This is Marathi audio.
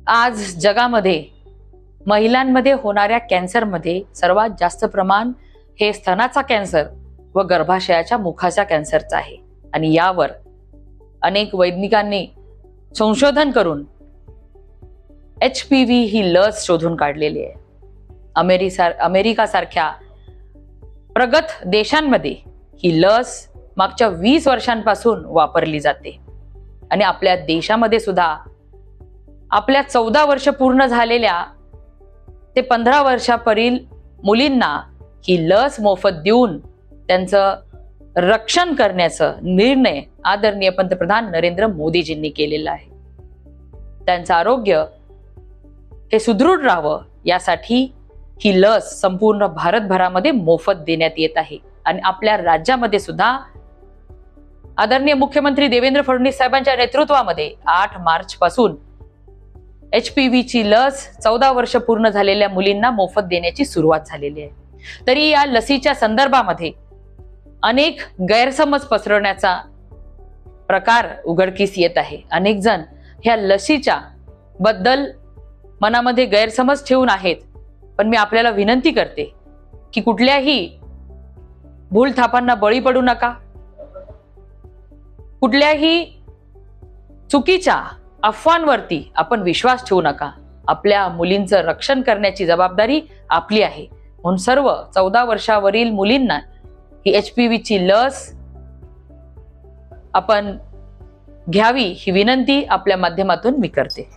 आज जगामध्ये महिलांमध्ये होणाऱ्या कॅन्सरमध्ये सर्वात जास्त प्रमाण हे स्तनाचा कॅन्सर व गर्भाशयाच्या मुखाच्या कॅन्सरचा आहे आणि यावर अनेक वैज्ञानिकांनी संशोधन करून HPV ही लस शोधून काढलेली आहे। अमेरिका सारख्या प्रगत देशांमध्ये ही लस मागच्या 20 वर्षांपासून वापरली जाते आणि आपल्या देशामध्ये सुद्धा आपल्या 14 वर्ष पूर्ण झालेल्या ते 15 वर्षापर्यंत मुलींना ही लस मोफत देऊन त्यांचं रक्षण करण्याचा निर्णय आदरणीय पंतप्रधान नरेंद्र मोदीजींनी केलेला आहे। त्यांचं आरोग्य हे सुदृढ राहावं यासाठी ही लस संपूर्ण भारतभरामध्ये मोफत देण्यात येत आहे आणि आपल्या राज्यामध्ये सुद्धा आदरणीय मुख्यमंत्री देवेंद्र फडणवीस साहेबांच्या नेतृत्वामध्ये 8 मार्च पासून HPV ची लस 14 वर्ष पूर्ण झालेल्या मुलींना मोफत देण्याची सुरुवात झालेली आहे। तरी या लसीच्या संदर्भामध्ये अनेक गैरसमज पसरवण्याचा प्रकार उघडकीस येत आहे। अनेक जण ह्या लसीच्या बद्दल मनामध्ये गैरसमज ठेवून आहेत, पण मी आपल्याला विनंती करते की कुठल्याही भूलथापांना बळी पडू नका, कुठल्याही चुकीच्या अफवांवरती आपण विश्वास ठेवू नका। आपल्या मुलींचं रक्षण करण्याची जबाबदारी आपली आहे, म्हणून सर्व 14 वर्षावरील मुलींना ही HPV ची लस आपण घ्यावी ही विनंती आपल्या माध्यमातून मी करते।